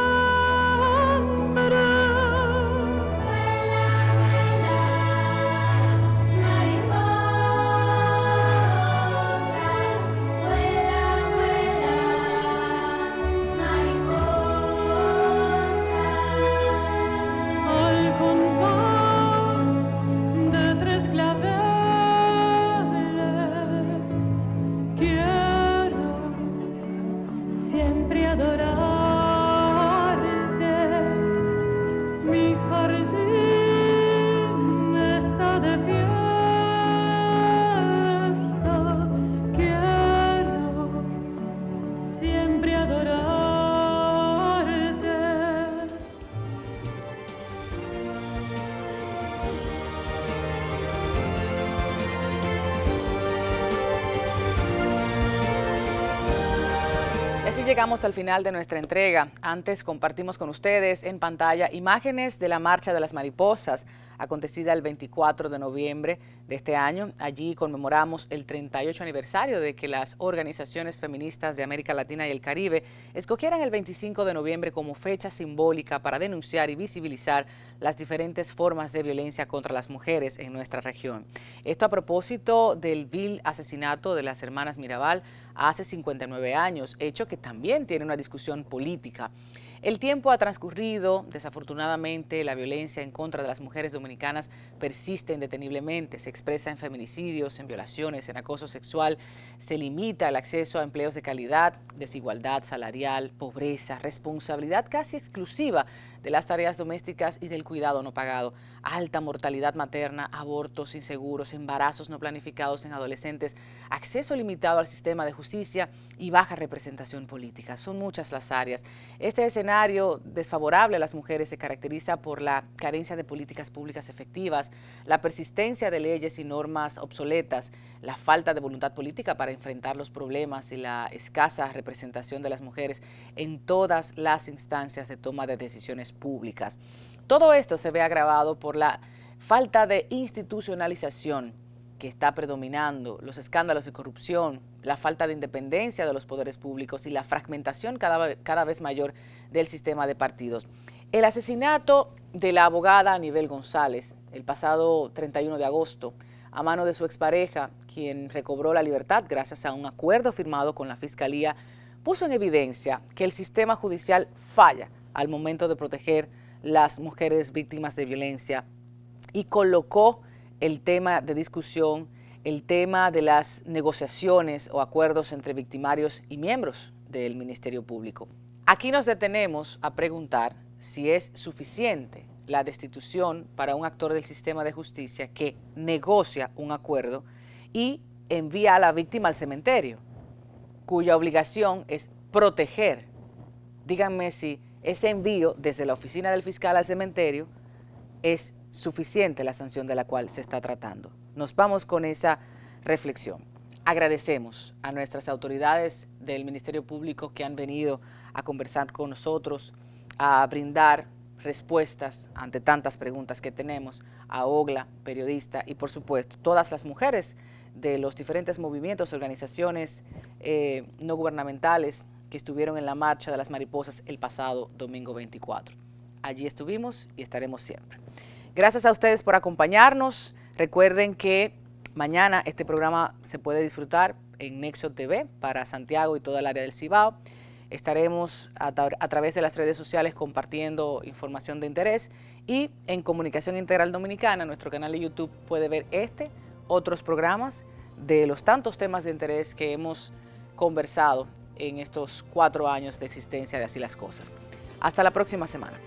Speaker 1: Así llegamos al final de nuestra entrega. Antes compartimos con ustedes en pantalla imágenes de la Marcha de las Mariposas, acontecida el 24 de noviembre de este año. Allí conmemoramos el 38 aniversario de que las organizaciones feministas de América Latina y el Caribe escogieran el 25 de noviembre como fecha simbólica para denunciar y visibilizar las diferentes formas de violencia contra las mujeres en nuestra región. Esto a propósito del vil asesinato de las hermanas Mirabal hace 59 años, hecho que también tiene una discusión política. El tiempo ha transcurrido, desafortunadamente la violencia en contra de las mujeres dominicanas persiste indeteniblemente, se expresa en feminicidios, en violaciones, en acoso sexual, se limita el acceso a empleos de calidad, desigualdad salarial, pobreza, responsabilidad casi exclusiva de las tareas domésticas y del cuidado no pagado, alta mortalidad materna, abortos inseguros, embarazos no planificados en adolescentes, acceso limitado al sistema de justicia y baja representación política. Son muchas las áreas. Este escenario desfavorable a las mujeres se caracteriza por la carencia de políticas públicas efectivas, la persistencia de leyes y normas obsoletas, la falta de voluntad política para enfrentar los problemas y la escasa representación de las mujeres en todas las instancias de toma de decisiones públicas. Todo esto se ve agravado por la falta de institucionalización que está predominando, los escándalos de corrupción, la falta de independencia de los poderes públicos y la fragmentación cada vez mayor del sistema de partidos. El asesinato de la abogada Anibel González el pasado 31 de agosto a mano de su expareja, quien recobró la libertad gracias a un acuerdo firmado con la Fiscalía, puso en evidencia que el sistema judicial falla al momento de proteger las mujeres víctimas de violencia y colocó el tema de discusión, el tema de las negociaciones o acuerdos entre victimarios y miembros del Ministerio Público. Aquí nos detenemos a preguntar si es suficiente la destitución para un actor del sistema de justicia que negocia un acuerdo y envía a la víctima al cementerio, cuya obligación es proteger. Díganme si ese envío desde la oficina del fiscal al cementerio es suficiente la sanción de la cual se está tratando. Nos vamos con esa reflexión. Agradecemos a nuestras autoridades del Ministerio Público que han venido a conversar con nosotros, a brindar respuestas ante tantas preguntas que tenemos, a Ogla, periodista, y por supuesto todas las mujeres de los diferentes movimientos, organizaciones no gubernamentales que estuvieron en la Marcha de las Mariposas el pasado domingo 24. Allí estuvimos y estaremos siempre. Gracias a ustedes por acompañarnos. Recuerden que mañana este programa se puede disfrutar en Nexo TV para Santiago y toda el área del Cibao. Estaremos a través de las redes sociales compartiendo información de interés y en Comunicación Integral Dominicana, nuestro canal de YouTube, puede ver otros programas de los tantos temas de interés que hemos conversado en estos 4 años de existencia de Así las Cosas. Hasta la próxima semana.